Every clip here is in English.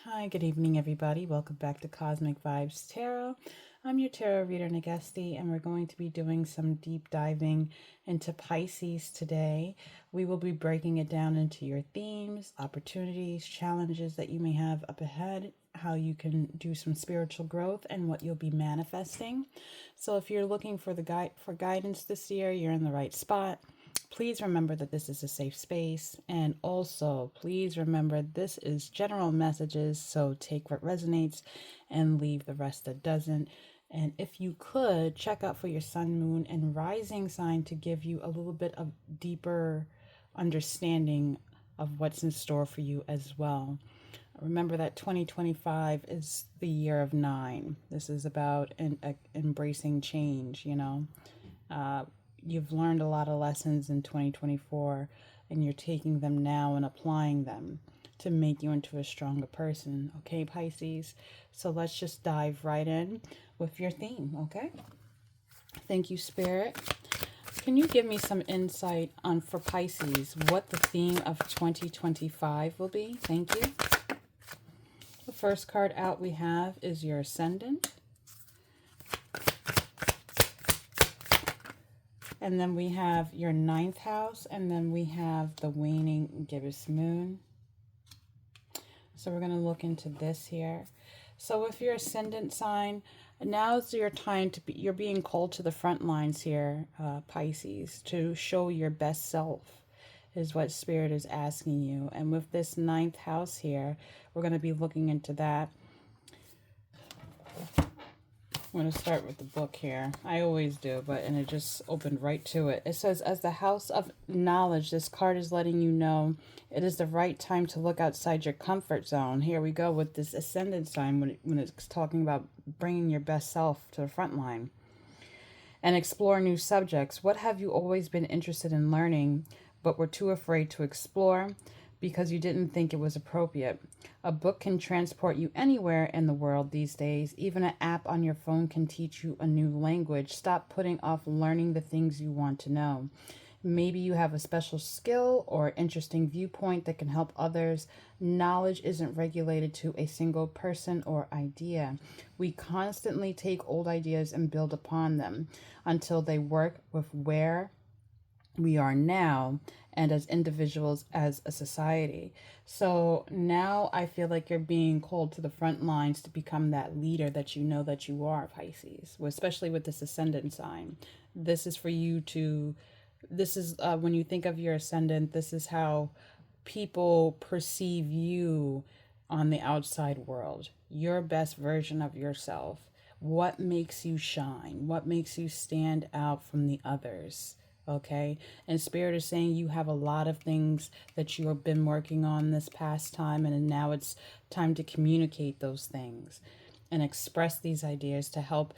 Hi, good evening, everybody. Welcome back to Cosmic Vibes Tarot. I'm your tarot reader, Nagesti, and we're going to be doing some deep diving into Pisces today. We will be breaking it down into your themes, opportunities, challenges that you may have up ahead, how you can do some spiritual growth, and what you'll be manifesting. So, if you're looking for guidance this year, you're in the right spot. Please remember that this is a safe space. And also, please remember this is general messages. So take what resonates and leave the rest that doesn't. And if you could, check out for your sun, moon, and rising sign to give you a little bit of deeper understanding of what's in store for you as well. Remember that 2025 is the year of nine. This is about embracing change, Uh, you've learned a lot of lessons in 2024 and you're taking them now and applying them to make you into a stronger person. Okay, Pisces? So let's just dive right in with your theme, okay? Thank you, Spirit. Can you give me some insight on, for Pisces, what the theme of 2025 will be? Thank you. The first card out we have is your Ascendant. And then we have your ninth house, and then we have the waning gibbous moon. So we're going to look into this here. So if you're ascendant sign, now's your time to be, you're being called to the front lines here, Pisces, to show your best self is what Spirit is asking you. And with this ninth house here, we're going to be looking into that. I'm going to start with the book here. I always do, and it just opened right to it. It says, as the house of knowledge, this card is letting you know it is the right time to look outside your comfort zone. Here we go with this ascendant sign when it's talking about bringing your best self to the front line and explore new subjects. What have you always been interested in learning but were too afraid to explore because you didn't think it was appropriate? A book can transport you anywhere in the world these days. Even an app on your phone can teach you a new language. Stop putting off learning the things you want to know. Maybe you have a special skill or interesting viewpoint that can help others. Knowledge isn't regulated to a single person or idea. We constantly take old ideas and build upon them until they work with where we are now and as individuals, as a society. So now I feel like you're being called to the front lines to become that leader that you know that you are, Pisces, especially with this ascendant sign. This is for you to, this is when you think of your ascendant, this is how people perceive you on the outside world, your best version of yourself. What makes you shine? What makes you stand out from the others? Okay, and Spirit is saying you have a lot of things that you have been working on this past time, and now it's time to communicate those things and express these ideas to help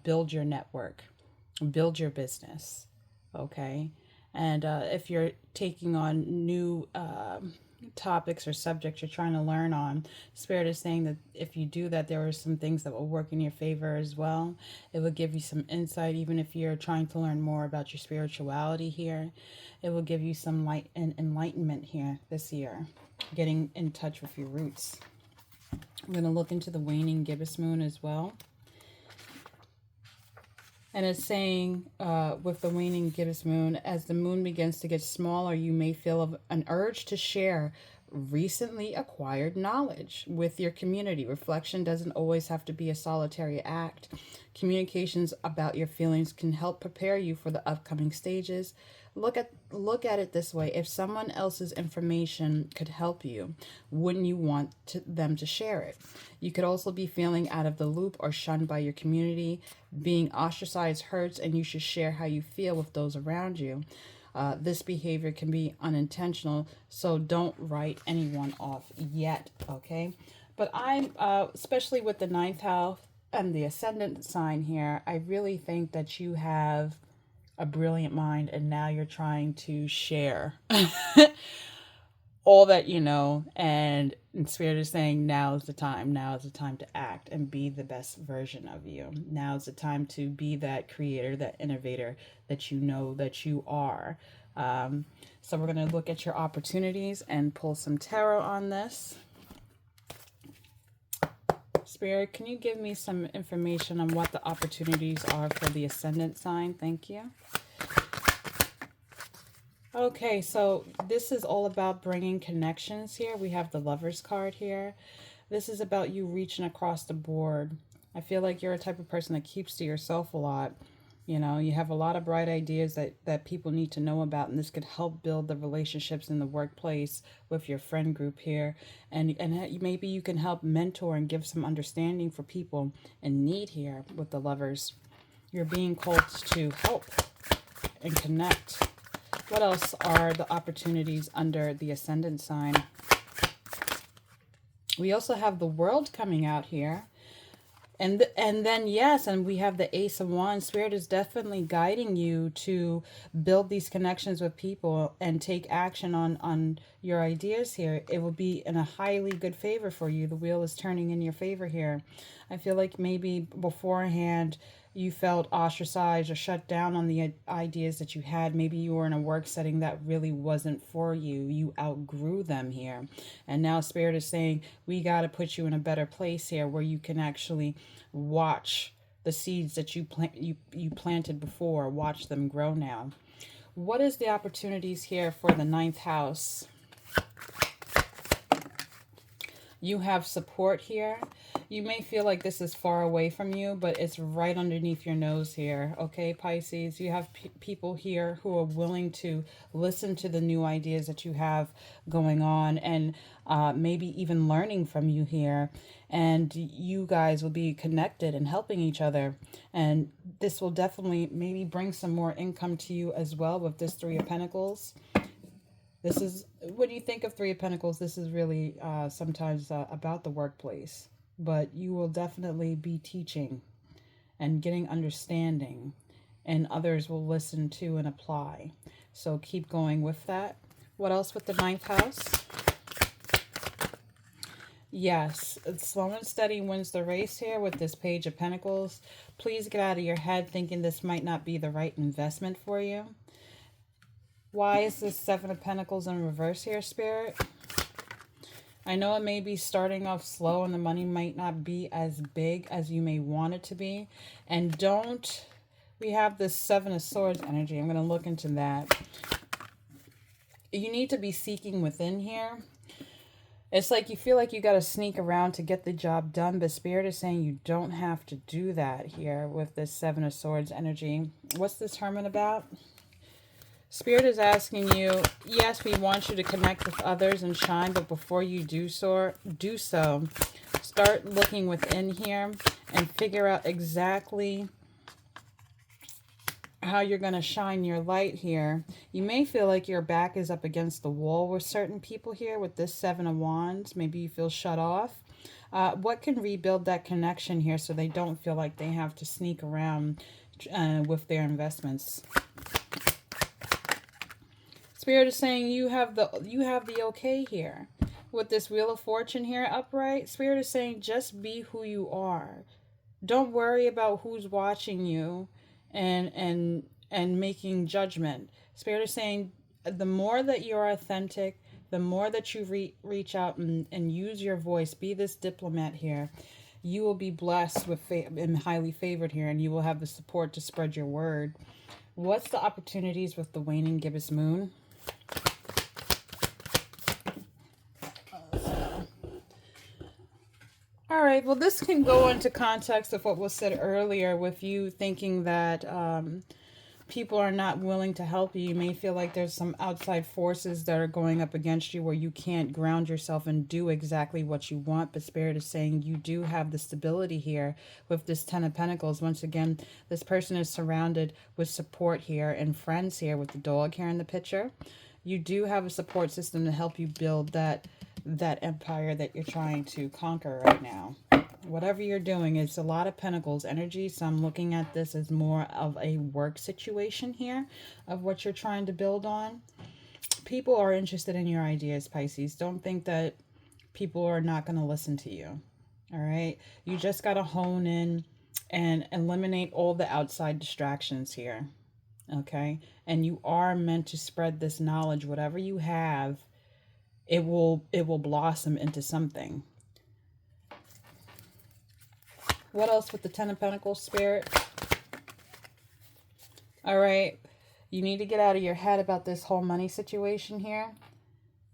build your network, build your business. Okay, and if you're taking on new topics or subjects you're trying to learn on, Spirit is saying that if you do that, there are some things that will work in your favor as well. It will give you some insight, even if you're trying to learn more about your spirituality here. It will give you some light and enlightenment here this year, getting in touch with your roots. I'm going to look into the waning gibbous moon as well. And it's saying with the waning gibbous moon, as the moon begins to get smaller, you may feel an urge to share recently acquired knowledge with your community. Reflection doesn't always have to be a solitary act. Communications about your feelings can help prepare you for the upcoming stages. Look at it this way. If someone else's information could help you, wouldn't you want them to share it? You could also be feeling out of the loop or shunned by your community. Being ostracized hurts, and you should share how you feel with those around you. This behavior can be unintentional, so don't write anyone off yet, okay? But I'm, especially with the ninth house and the ascendant sign here, I really think that you have a brilliant mind, and now you're trying to share all that you know, and Spirit is saying now is the time. Now is the time to act and be the best version of you. Now is the time to be that creator, that innovator that you know that you are. So we're going to look at your opportunities and pull some tarot on this. Spirit, can you give me some information on what the opportunities are for the ascendant sign? Thank you. Okay, so this is all about bringing connections here. We have the Lovers card here. This is about you reaching across the board. I feel like you're a type of person that keeps to yourself a lot. You know, you have a lot of bright ideas that people need to know about, and this could help build the relationships in the workplace with your friend group here. And maybe you can help mentor and give some understanding for people in need here with the Lovers. You're being called to help and connect. What else are the opportunities under the ascendant sign? We also have the World coming out here. And then, yes, and we have the Ace of Wands. Spirit is definitely guiding you to build these connections with people and take action on your ideas here. It will be in a highly good favor for you. The wheel is turning in your favor here. I feel like maybe beforehand you felt ostracized or shut down on the ideas that you had. Maybe you were in a work setting that really wasn't for you. You outgrew them here. And now Spirit is saying, we got to put you in a better place here where you can actually watch the seeds that you planted before. Watch them grow now. What is the opportunities here for the 9th house? You have support here. You may feel like this is far away from you, but it's right underneath your nose here. Okay, Pisces, you have people here who are willing to listen to the new ideas that you have going on and maybe even learning from you here. And you guys will be connected and helping each other. And this will definitely maybe bring some more income to you as well with this 3 of Pentacles. This is, when you think of 3 of Pentacles, this is really sometimes about the workplace. But you will definitely be teaching and getting understanding, and others will listen to and apply. So keep going with that. What else with the 9th house? Yes, slow and steady wins the race here with this Page of Pentacles. Please get out of your head thinking this might not be the right investment for you. Why is this 7 of Pentacles in reverse here, Spirit? I know it may be starting off slow and the money might not be as big as you may want it to be. And we have this 7 of Swords energy. I'm going to look into that. You need to be seeking within here. It's like you feel like you got to sneak around to get the job done, but Spirit is saying you don't have to do that here with this 7 of Swords energy. What's this Hermit about? Spirit is asking you, yes, we want you to connect with others and shine, but before you do so, start looking within here and figure out exactly how you're going to shine your light here. You may feel like your back is up against the wall with certain people here with this 7 of Wands. Maybe you feel shut off. What can rebuild that connection here so they don't feel like they have to sneak around with their investments? Spirit is saying you have the okay here. With this Wheel of Fortune here upright, Spirit is saying just be who you are. Don't worry about who's watching you and making judgment. Spirit is saying the more that you're authentic, the more that you reach out and use your voice, be this diplomat here, you will be blessed with and highly favored here, and you will have the support to spread your word. What's the opportunities with the waning gibbous moon? All right, well, this can go into context of what was said earlier with you thinking that people are not willing to help you. You may feel like there's some outside forces that are going up against you where you can't ground yourself and do exactly what you want. But Spirit is saying you do have the stability here with this 10 of Pentacles. Once again, this person is surrounded with support here and friends here with the dog here in the picture. You do have a support system to help you build that empire that you're trying to conquer right now. Whatever you're doing, it's a lot of Pentacles energy, so I'm looking at this as more of a work situation here of what you're trying to build on. People are interested in your ideas, Pisces. Don't think that people are not going to listen to you. All right? You just got to hone in and eliminate all the outside distractions here. Okay? And you are meant to spread this knowledge. Whatever you have, it will blossom into something. What else with the Ten of Pentacles, Spirit? All right. You need to get out of your head about this whole money situation here.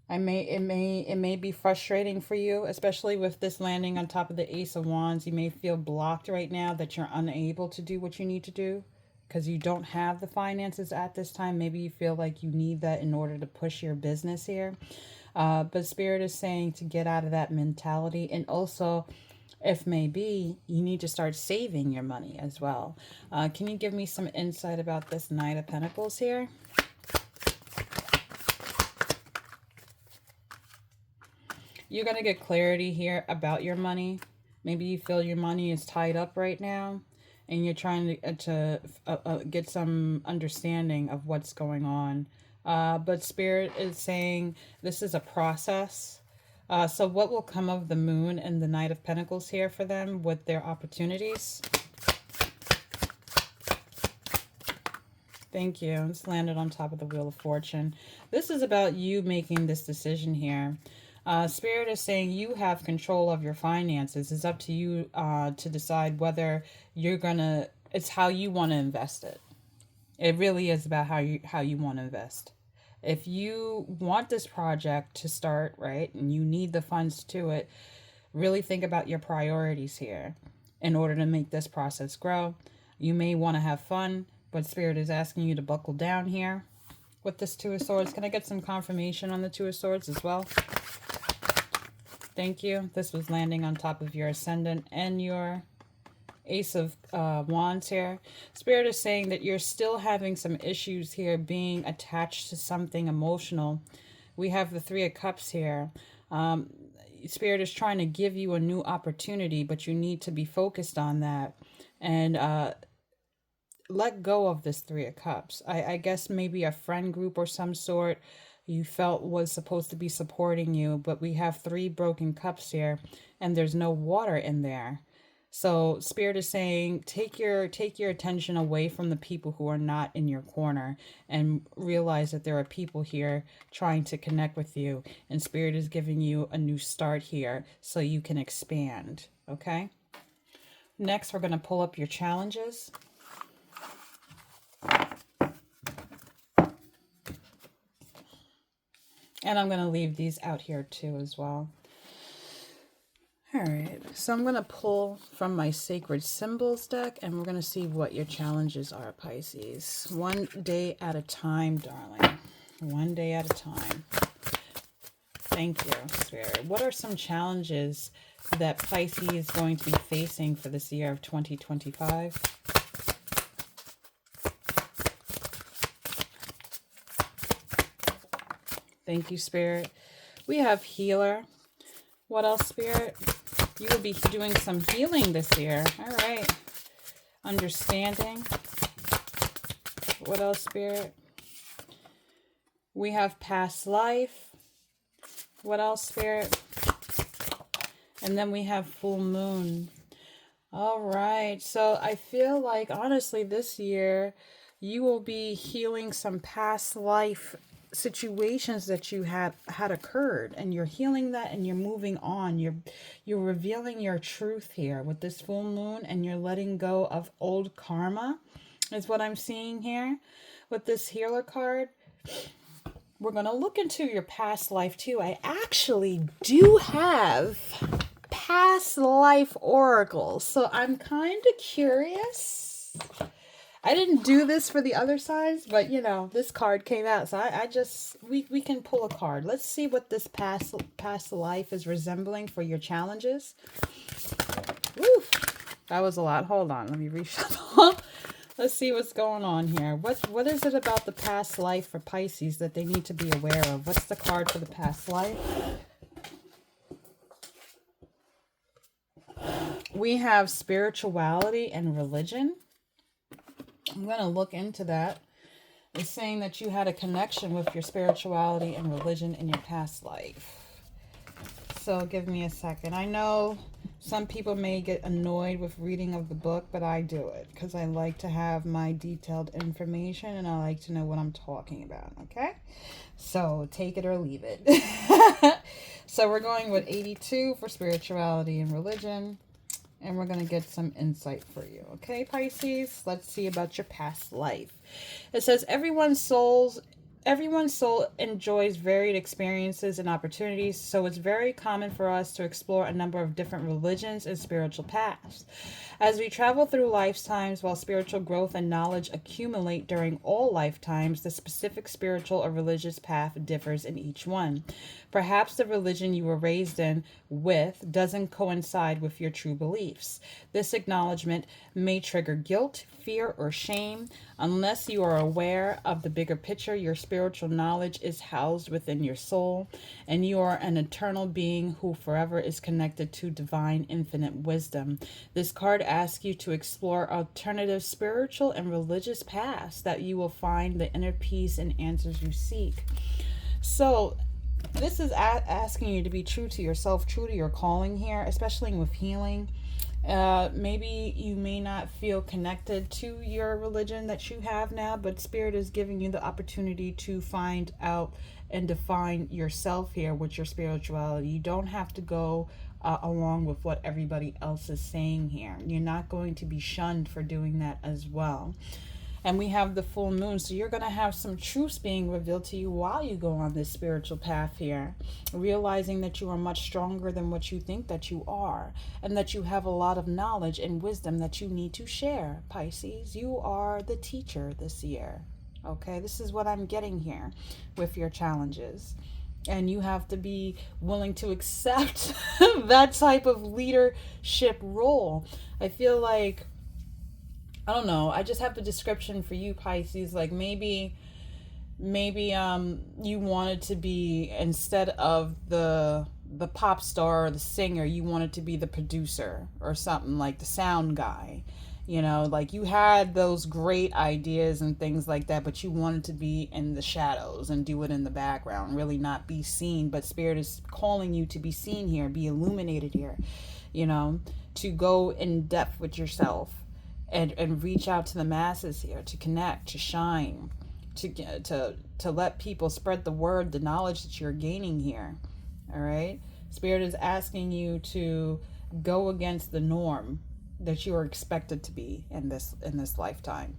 It may be frustrating for you, especially with this landing on top of the Ace of Wands. You may feel blocked right now that you're unable to do what you need to do because you don't have the finances at this time. Maybe you feel like you need that in order to push your business here. But Spirit is saying to get out of that mentality, and also, if may be, you need to start saving your money as well. Can you give me some insight about this Knight of Pentacles here? You're going to get clarity here about your money. Maybe you feel your money is tied up right now, and you're trying to get some understanding of what's going on. But Spirit is saying this is a process. So what will come of the Moon and the Knight of Pentacles here for them with their opportunities? Thank you. It's landed on top of the Wheel of Fortune. This is about you making this decision here. Spirit is saying you have control of your finances. It's up to you to decide whether you're gonna, it's how you want to invest it. It really is about how you want to invest. If you want this project to start, right, and you need the funds to it, really think about your priorities here in order to make this process grow. You may want to have fun, but Spirit is asking you to buckle down here with this Two of Swords. Can I get some confirmation on the Two of Swords as well? Thank you. This was landing on top of your Ascendant and your Ace of Wands here. Spirit is saying that you're still having some issues here being attached to something emotional. We have the Three of Cups here. Spirit is trying to give you a new opportunity, but you need to be focused on that and let go of this Three of Cups. I guess maybe a friend group or some sort you felt was supposed to be supporting you, but we have 3 broken cups here and there's no water in there. So Spirit is saying take your attention away from the people who are not in your corner and realize that there are people here trying to connect with you, and Spirit is giving you a new start here so you can expand. Okay, next we're going to pull up your challenges. And I'm going to leave these out here too as well. All right, so I'm going to pull from my Sacred Symbols deck, and we're going to see what your challenges are, Pisces. One day at a time, darling. One day at a time. Thank you, Spirit. What are some challenges that Pisces is going to be facing for this year of 2025? Thank you, Spirit. We have Healer. What else, Spirit? You will be doing some healing this year. All right. Understanding. What else, Spirit? We have Past Life. What else, Spirit? And then we have Full Moon. All right. So I feel like, honestly, this year, you will be healing some past life situations that you had occurred, and you're healing that and you're moving on. You're revealing your truth here with this full moon, and you're letting go of old karma is what I'm seeing here with this healer card. We're going to look into your past life too. I actually do have past life oracles, so I'm kind of curious. I didn't do this for the other sides, but you know, this card came out, so I just, we can pull a card. Let's see what this past life is resembling for your challenges. Woo, that was a lot. Hold on, let me reshuffle. Let's see what's going on here. What is it about the past life for Pisces that they need to be aware of? What's the card for the past life? We have spirituality and religion. I'm going to look into that. It's saying that you had a connection with your spirituality and religion in your past life. So give me a second. I know some people may get annoyed with reading of the book, but I do it because I like to have my detailed information and I like to know what I'm talking about. Okay? So take it or leave it. So we're going with 82 for spirituality and religion. And we're going to get some insight for you. Okay, Pisces? Let's see about your past life. It says everyone's soul enjoys varied experiences and opportunities, so it's very common for us to explore a number of different religions and spiritual paths. As we travel through lifetimes, while spiritual growth and knowledge accumulate during all lifetimes, the specific spiritual or religious path differs in each one. Perhaps the religion you were raised in with doesn't coincide with your true beliefs. This acknowledgement may trigger guilt, fear, or shame. Unless you are aware of the bigger picture, your spiritual knowledge is housed within your soul, and you are an eternal being who forever is connected to divine infinite wisdom. This card asks you to explore alternative spiritual and religious paths that you will find the inner peace and answers you seek. So, this is asking you to be true to yourself, true to your calling here, especially with healing. Maybe you may not feel connected to your religion that you have now, but Spirit is giving you the opportunity to find out and define yourself here with your spirituality. You don't have to go along with what everybody else is saying here. You're not going to be shunned for doing that as well. And we have the full moon, so you're going to have some truths being revealed to you while you go on this spiritual path here, realizing that you are much stronger than what you think that you are, and that you have a lot of knowledge and wisdom that you need to share. Pisces, you are the teacher this year. Okay, this is what I'm getting here with your challenges. And you have to be willing to accept that type of leadership role. I feel like, I don't know, I just have the description for you, Pisces, like maybe you wanted to be, instead of the pop star or the singer, you wanted to be the producer or something, like the sound guy. You know, like you had those great ideas and things like that, but you wanted to be in the shadows and do it in the background, really not be seen. But Spirit is calling you to be seen here, be illuminated here, you know, to go in depth with yourself. And reach out to the masses here, to connect, to shine, to let people spread the word, the knowledge that you're gaining here. All right? Spirit is asking you to go against the norm that you are expected to be in this lifetime.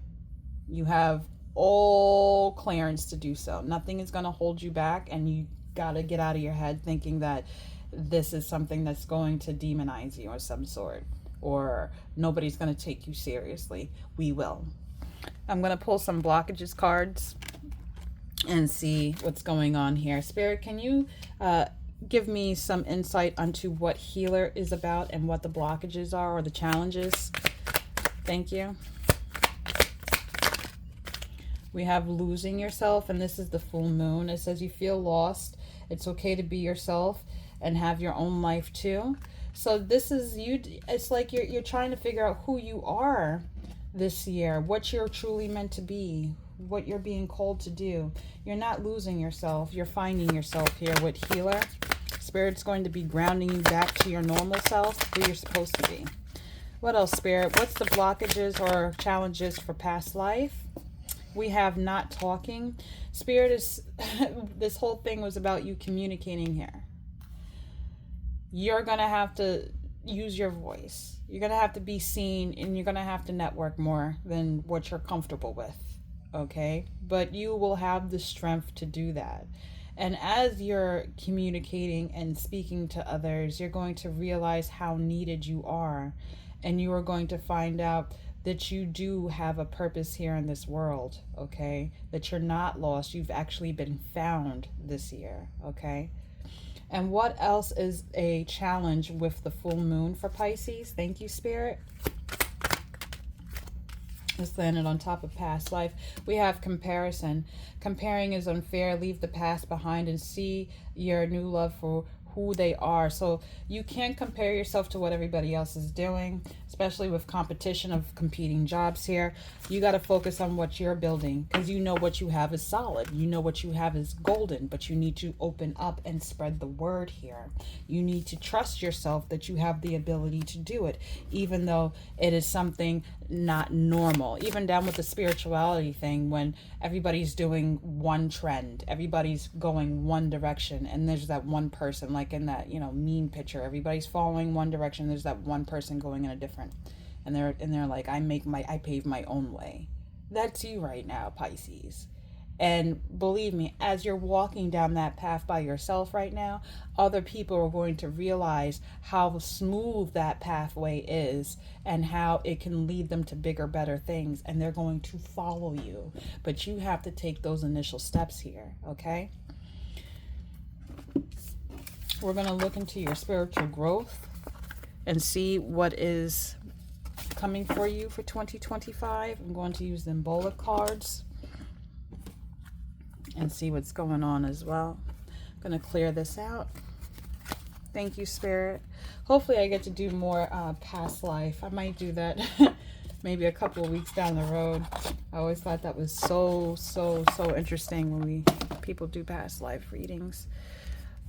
You have all clearance to do so. Nothing is going to hold you back, and you got to get out of your head thinking that this is something that's going to demonize you of some sort, or nobody's going to take you seriously. We will. I'm going to pull some blockages cards and see what's going on here. Spirit, can you give me some insight onto what healer is about and what the blockages are, or the challenges? Thank you. We have losing yourself, and this is the full moon. It says you feel lost. It's okay to be yourself and have your own life too. So this is you. It's like you're trying to figure out who you are this year, what you're truly meant to be, what you're being called to do. You're not losing yourself. You're finding yourself here with healer. Spirit's going to be grounding you back to your normal self, who you're supposed to be. What else, Spirit? What's the blockages or challenges for past life? We have not talking. Spirit is, this whole thing was about you communicating here. You're going to have to use your voice. You're going to have to be seen, and you're going to have to network more than what you're comfortable with. Okay? But you will have the strength to do that. And as you're communicating and speaking to others, you're going to realize how needed you are. And you are going to find out that you do have a purpose here in this world. Okay? That you're not lost. You've actually been found this year. Okay? And what else is a challenge with the full moon for Pisces? Thank you, Spirit. This landed on top of past life. We have comparison. Comparing is unfair. Leave the past behind and see your new love for who they are. So you can't compare yourself to what everybody else is doing, especially with competition of competing jobs here. You got to focus on what you're building, because you know what you have is solid. You know what you have is golden, but you need to open up and spread the word here. You need to trust yourself that you have the ability to do it, even though it is something not normal. Even down with the spirituality thing, when everybody's doing one trend, everybody's going one direction, and there's that one person, like like in that, you know, meme picture. Everybody's following one direction. There's that one person going in a different, and they're like, I pave my own way. That's you right now, Pisces. And believe me, as you're walking down that path by yourself right now, other people are going to realize how smooth that pathway is and how it can lead them to bigger, better things. And they're going to follow you. But you have to take those initial steps here, okay? We're going to look into your spiritual growth and see what is coming for you for 2025. I'm going to use the Embolic cards and see what's going on as well. I'm going to clear this out. Thank you, Spirit. Hopefully I get to do more past life. I might do that maybe a couple of weeks down the road. I always thought that was so interesting when people do past life readings.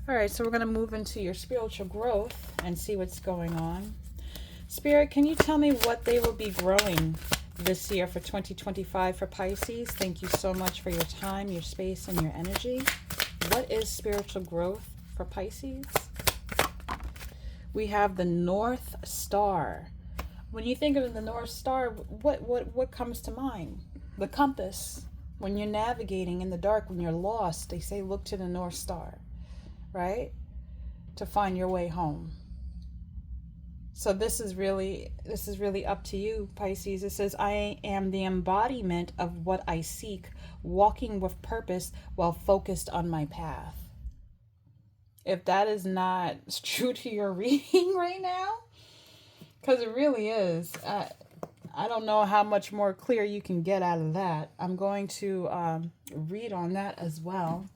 All right, so we're going to move into your spiritual growth and see what's going on. Spirit, can you tell me what they will be growing this year for 2025 for Pisces? Thank you so much for your time, your space, and your energy. What is spiritual growth for Pisces? We have the North Star. When you think of the North Star, what comes to mind? The compass. When you're navigating in the dark, when you're lost, they say look to the North Star, right? To find your way home. So this is really up to you, Pisces. It says, I am the embodiment of what I seek, walking with purpose while focused on my path. If that is not true to your reading right now, because it really is, I don't know how much more clear you can get out of that. I'm going to read on that as well.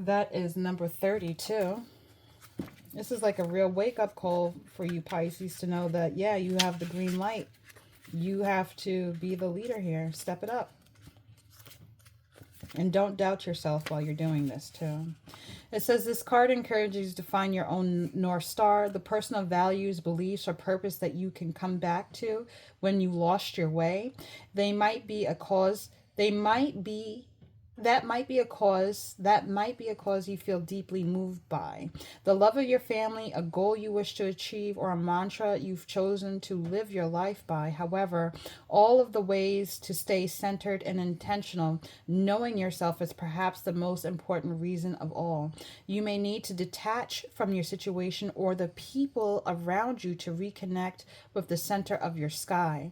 That is number 32. This is like a real wake-up call for you, Pisces, to know that, yeah, you have the green light. You have to be the leader here. Step it up. And don't doubt yourself while you're doing this, too. It says this card encourages you to find your own North Star, the personal values, beliefs, or purpose that you can come back to when you lost your way. That might be a cause you feel deeply moved by. The love of your family, a goal you wish to achieve, or a mantra you've chosen to live your life by. However, all of the ways to stay centered and intentional, knowing yourself is perhaps the most important reason of all. You may need to detach from your situation or the people around you to reconnect with the center of your sky,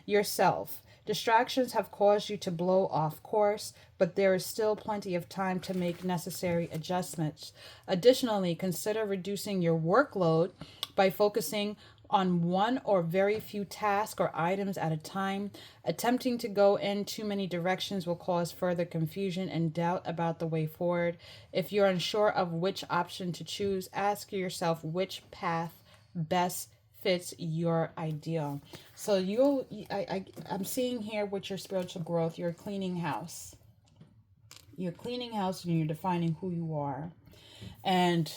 yourself. Distractions have caused you to blow off course, but there is still plenty of time to make necessary adjustments. Additionally, consider reducing your workload by focusing on one or very few tasks or items at a time. Attempting to go in too many directions will cause further confusion and doubt about the way forward. If you're unsure of which option to choose, ask yourself which path best fits your ideal. So I'm seeing here with your spiritual growth, you're cleaning house. You're cleaning house and you're defining who you are. And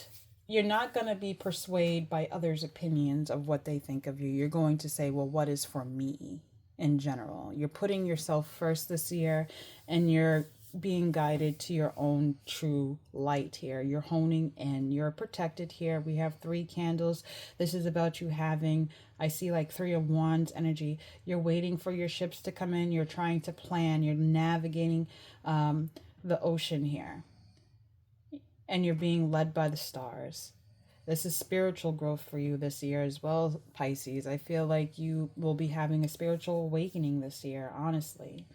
you're not going to be persuaded by others' opinions of what they think of you. You're going to say, well, what is for me in general? You're putting yourself first this year, and you're being guided to your own true light here. You're honing in. You're protected here. We have 3 candles. This is about you having, I see like 3 of Wands energy. You're waiting for your ships to come in. You're trying to plan. You're navigating the ocean here. And you're being led by the stars. This is spiritual growth for you this year as well, Pisces. I feel like you will be having a spiritual awakening this year, honestly.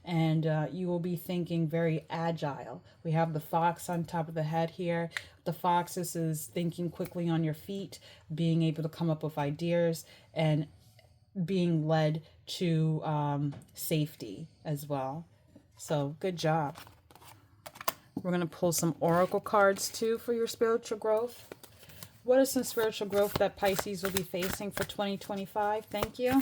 And you will be thinking very agile. We have the fox on top of the head here. The fox is thinking quickly on your feet, being able to come up with ideas, and being led to safety as well. So good job. We're going to pull some oracle cards too for your spiritual growth. What is some spiritual growth that Pisces will be facing for 2025? Thank you.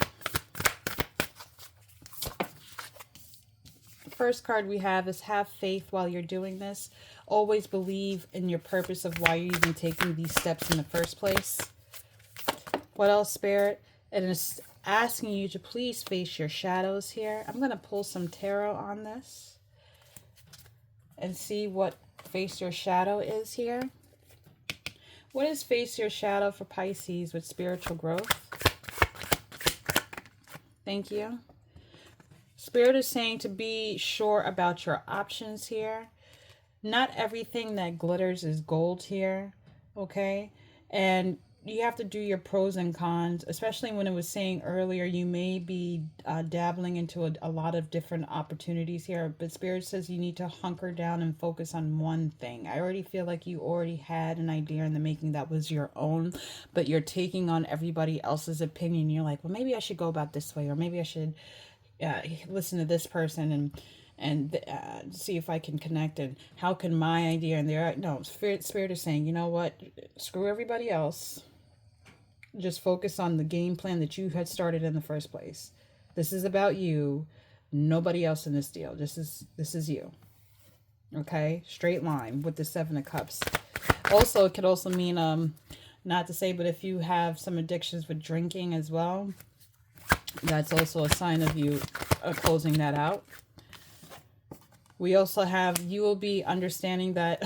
The first card we have is have faith while you're doing this. Always believe in your purpose of why you're even taking these steps in the first place. What else, Spirit? It is asking you to please face your shadows here. I'm going to pull some tarot on this and see what face your shadow is here. What is face your shadow for Pisces with spiritual growth? Thank you. Spirit is saying to be sure about your options here. Not everything that glitters is gold here, okay? And you have to do your pros and cons, especially when it was saying earlier you may be dabbling into a lot of different opportunities here, but Spirit says you need to hunker down and focus on one thing. I already feel like you already had an idea in the making that was your own, but you're taking on everybody else's opinion. You're like, well, maybe I should go about this way, or maybe I should listen to this person and see if I can connect, and how can my idea, and there, no, spirit is saying, you know what, screw everybody else, just focus on the game plan that you had started in the first place. This is about you, nobody else in this deal. This is you. Okay, straight line with the Seven of Cups. Also, it could also mean not to say, but if you have some addictions with drinking as well, that's also a sign of you closing that out. We also have, you will be understanding that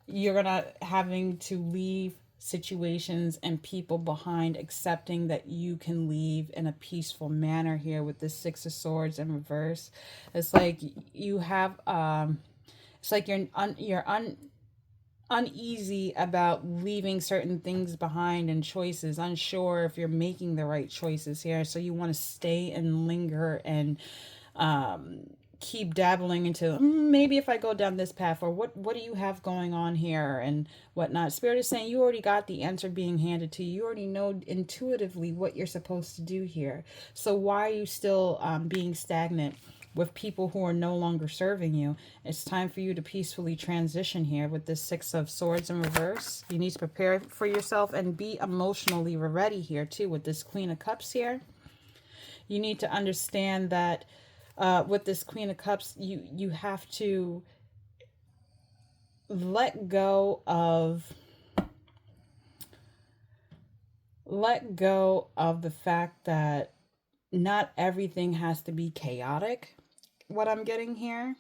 you're gonna having to leave situations and people behind, accepting that you can leave in a peaceful manner here with this Six of Swords in reverse. It's like you have it's like you're uneasy about leaving certain things behind and choices, unsure if you're making the right choices here, so you want to stay and linger and keep dabbling into maybe if I go down this path, or what do you have going on here and whatnot. Spirit is saying you already got the answer being handed to you. You already know intuitively what you're supposed to do here. So why are you still being stagnant with people who are no longer serving you? It's time for you to peacefully transition here with this Six of Swords in reverse. You need to prepare for yourself and be emotionally ready here too with this Queen of Cups here. You need to understand that with this Queen of Cups, you have to let go of the fact that not everything has to be chaotic. What I'm getting here,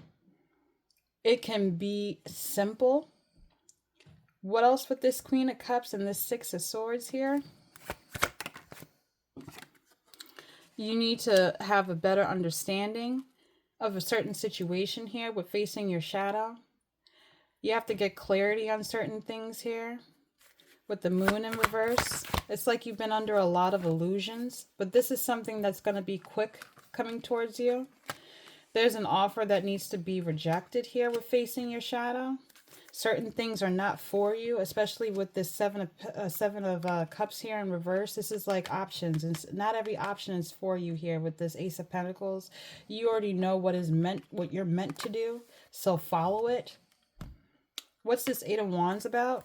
it can be simple. What else with this Queen of Cups and this Six of Swords here? You need to have a better understanding of a certain situation here with facing your shadow. You have to get clarity on certain things here. With the Moon in reverse, it's like you've been under a lot of illusions, but this is something that's going to be quick coming towards you. There's an offer that needs to be rejected here with facing your shadow. Certain things are not for you, especially with this Seven of Cups here in reverse. This is like options, and not every option is for you here with this Ace of Pentacles. You already know what you're meant to do, so follow it. What's this Eight of Wands about?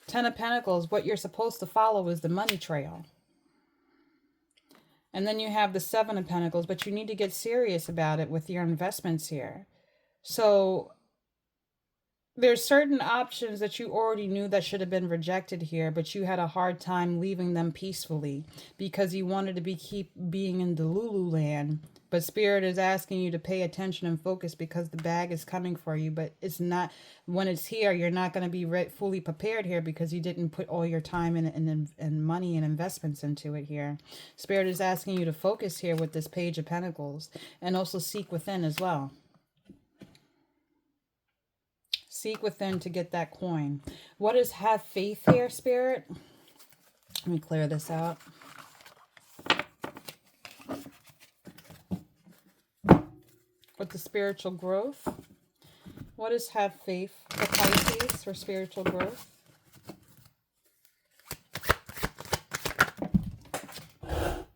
Ten of Pentacles, what you're supposed to follow is the money trail. And then you have the Seven of Pentacles, but you need to get serious about it with your investments here. So there's certain options that you already knew that should have been rejected here, but you had a hard time leaving them peacefully because you wanted to keep being in the Lulu land. But Spirit is asking you to pay attention and focus because the bag is coming for you. But it's not, when it's here, you're not going to be fully prepared here because you didn't put all your time and money and investments into it here. Spirit is asking you to focus here with this Page of Pentacles and also seek within as well. Seek within to get that coin. What is have faith here, Spirit? Let me clear this out. With the spiritual growth. What is have faith for Pisces for spiritual growth?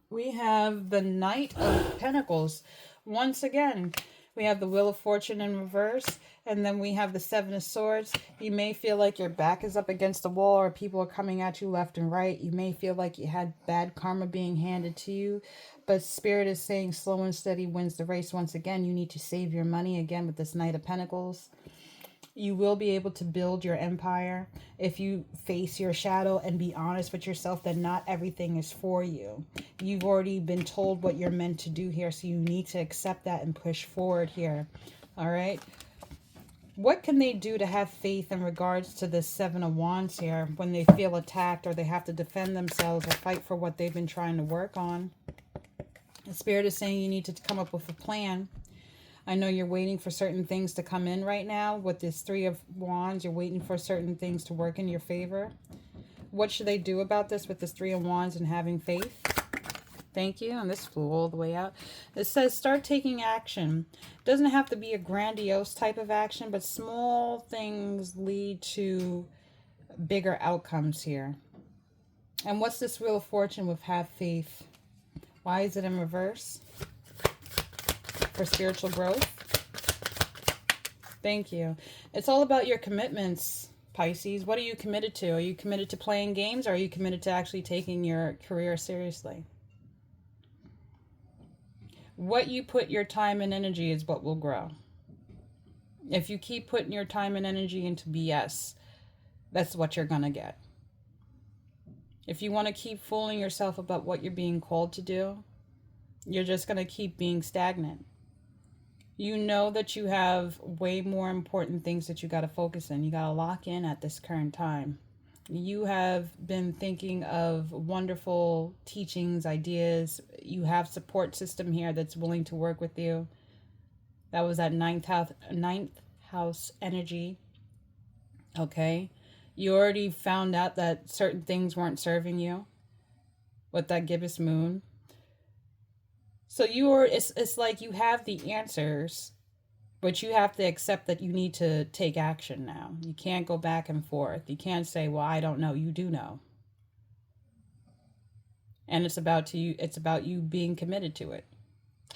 We have the Knight of Pentacles. Once again, we have the Wheel of Fortune in reverse. And then we have the Seven of Swords. You may feel like your back is up against the wall or people are coming at you left and right. You may feel like you had bad karma being handed to you. But Spirit is saying slow and steady wins the race. Once again, you need to save your money again with this Knight of Pentacles. You will be able to build your empire if you face your shadow and be honest with yourself that not everything is for you. You've already been told what you're meant to do here, so you need to accept that and push forward here. All right? What can they do to have faith in regards to this Seven of Wands here when they feel attacked or they have to defend themselves or fight for what they've been trying to work on? The Spirit is saying you need to come up with a plan. I know you're waiting for certain things to come in right now. With this Three of Wands, you're waiting for certain things to work in your favor. What should they do about this with this Three of Wands and having faith? Thank you. And this flew all the way out. It says start taking action. It doesn't have to be a grandiose type of action, but small things lead to bigger outcomes here. And what's this Wheel of Fortune with have faith? Why is it in reverse? For spiritual growth. Thank you. It's all about your commitments, Pisces. What are you committed to? Are you committed to playing games, or are you committed to actually taking your career seriously? What you put your time and energy is what will grow. If you keep putting your time and energy into BS, that's what you're going to get. If you want to keep fooling yourself about what you're being called to do, you're just going to keep being stagnant. You know that you have way more important things that you got to focus on. You got to lock in at this current time. You have been thinking of wonderful teachings, ideas. You have support system here that's willing to work with you. That was that ninth house energy. Okay. You already found out that certain things weren't serving you with that gibbous moon. So it's like you have the answers, but you have to accept that you need to take action now. You can't go back and forth. You can't say, well, I don't know. You do know. And it's about you being committed to it.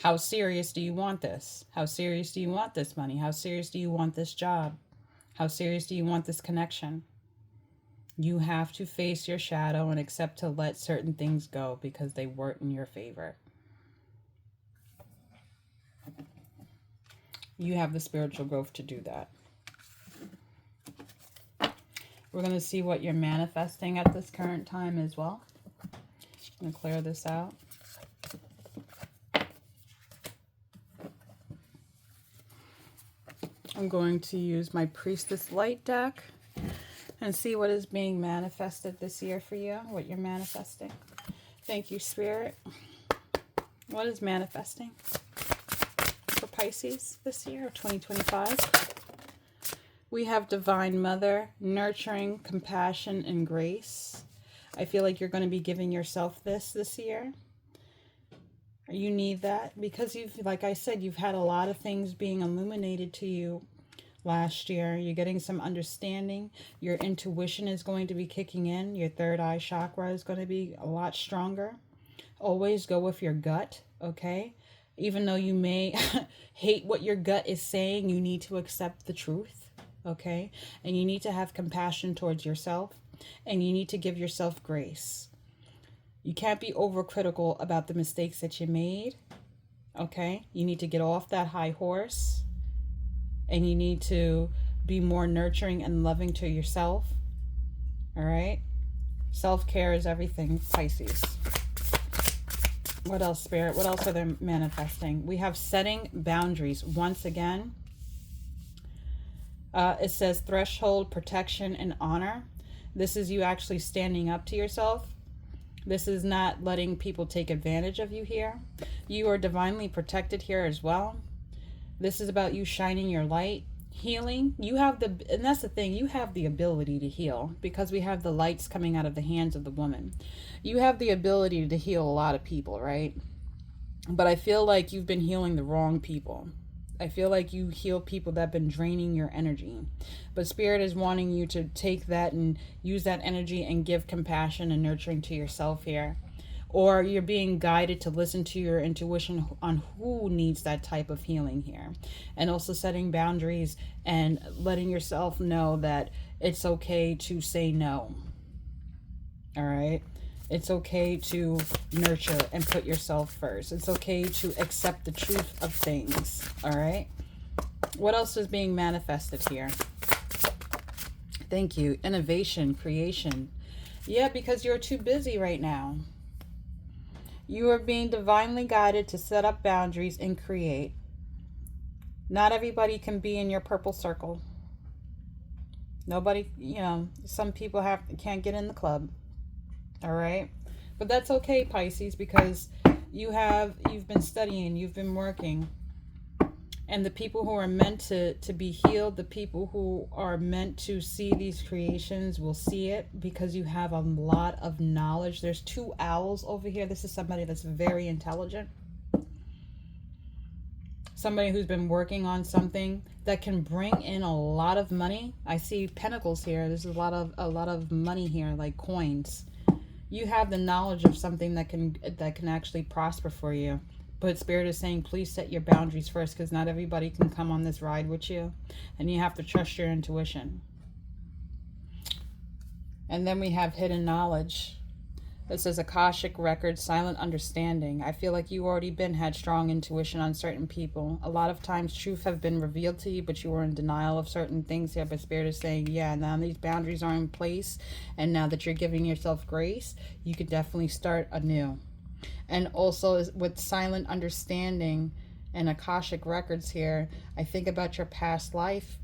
How serious do you want this? How serious do you want this money? How serious do you want this job? How serious do you want this connection? You have to face your shadow and accept to let certain things go because they weren't in your favor. You have the spiritual growth to do that. We're going to see what you're manifesting at this current time as well. I'm going to clear this out. I'm going to use my Priestess Light deck and see what is being manifested this year for you, what you're manifesting. Thank you, Spirit. What is manifesting for Pisces this year, 2025? We have Divine Mother, nurturing, compassion, and grace. I feel like you're going to be giving yourself this year. You need that because like I said, you've had a lot of things being illuminated to you last year. You're getting some understanding. Your intuition is going to be kicking in. Your third eye chakra is going to be a lot stronger. Always go with your gut, okay? Even though you may hate what your gut is saying, you need to accept the truth, okay? And you need to have compassion towards yourself, and you need to give yourself grace. You can't be overcritical about the mistakes that you made, okay? You need to get off that high horse, and you need to be more nurturing and loving to yourself, all right? Self-care is everything, Pisces. What else, Spirit? What else are they manifesting? We have setting boundaries. Once again, it says threshold, protection, and honor. This is you actually standing up to yourself. This is not letting people take advantage of you here. You are divinely protected here as well. This is about you shining your light, healing. And that's the thing, you have the ability to heal because we have the lights coming out of the hands of the woman. You have the ability to heal a lot of people, right? But I feel like you've been healing the wrong people. I feel like you heal people that have been draining your energy. But Spirit is wanting you to take that and use that energy and give compassion and nurturing to yourself here. Or you're being guided to listen to your intuition on who needs that type of healing here. And also setting boundaries and letting yourself know that it's okay to say no. All right? It's okay to nurture and put yourself first. It's okay to accept the truth of things. All right? What else is being manifested here? Thank you. Innovation, creation. Yeah, because you're too busy right now. You are being divinely guided to set up boundaries and create. Not everybody can be in your purple circle. Nobody, you know, some people can't get in the club. All right. But that's okay, Pisces, because you've been studying, you've been working. And the people who are meant to be healed, the people who are meant to see these creations will see it because you have a lot of knowledge. There's two owls over here. This is somebody that's very intelligent. Somebody who's been working on something that can bring in a lot of money. I see pentacles here. There's a lot of money here, like coins. You have the knowledge of something that can actually prosper for you. But Spirit is saying, please set your boundaries first, because not everybody can come on this ride with you. And you have to trust your intuition. And then we have hidden knowledge. This is Akashic record, silent understanding. I feel like you already had strong intuition on certain people. A lot of times truth have been revealed to you, but you were in denial of certain things here. But Spirit is saying, yeah, now these boundaries are in place. And now that you're giving yourself grace, you could definitely start anew. And also with silent understanding and Akashic records here, I think about your past life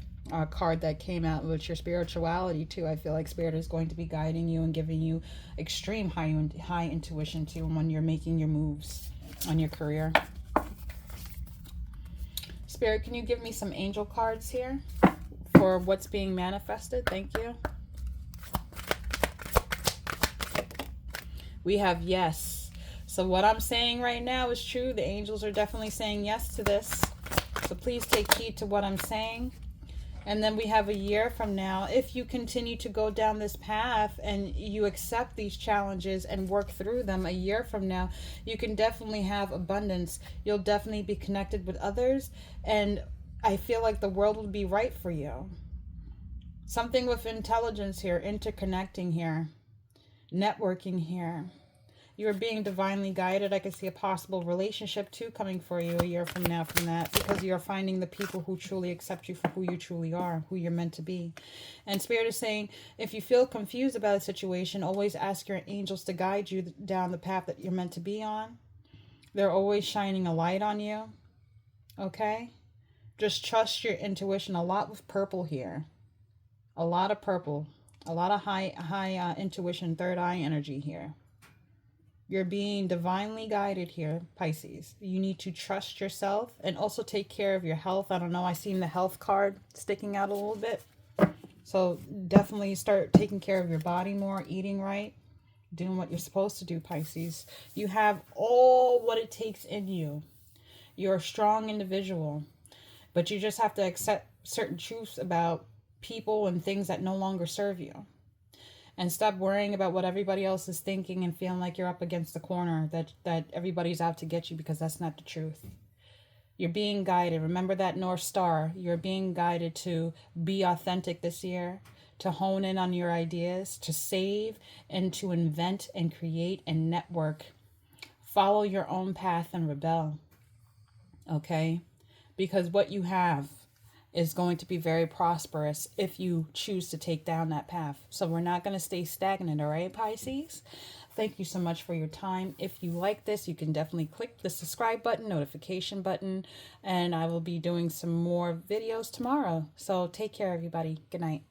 card that came out with your spirituality too. I feel like Spirit is going to be guiding you and giving you extreme high intuition too when you're making your moves on your career. Spirit, can you give me some angel cards here for what's being manifested? Thank you. We have yes. So what I'm saying right now is true. The angels are definitely saying yes to this. So please take heed to what I'm saying. And then we have a year from now, if you continue to go down this path and you accept these challenges and work through them, a year from now, you can definitely have abundance. You'll definitely be connected with others. And I feel like the world will be right for you. Something with intelligence here, interconnecting here, networking here. You're being divinely guided. I can see a possible relationship too coming for you a year from now from that, because you're finding the people who truly accept you for who you truly are, who you're meant to be. And Spirit is saying, if you feel confused about a situation, always ask your angels to guide you down the path that you're meant to be on. They're always shining a light on you. Okay? Just trust your intuition. A lot with purple here. A lot of purple. A lot of high intuition, third eye energy here. You're being divinely guided here, Pisces. You need to trust yourself and also take care of your health. I don't know. I seen the health card sticking out a little bit. So definitely start taking care of your body more, eating right, doing what you're supposed to do, Pisces. You have all what it takes in you. You're a strong individual, but you just have to accept certain truths about people and things that no longer serve you. And stop worrying about what everybody else is thinking and feeling like you're up against the corner, that everybody's out to get you, because that's not the truth. You're being guided. Remember that North Star. You're being guided to be authentic this year, to hone in on your ideas, to save and to invent and create and network. Follow your own path and rebel. Okay? Because what you have is going to be very prosperous if you choose to take down that path. So we're not going to stay stagnant, all right, Pisces? Thank you so much for your time. If you like this, you can definitely click the subscribe button, notification button, and I will be doing some more videos tomorrow. So take care, everybody. Good night.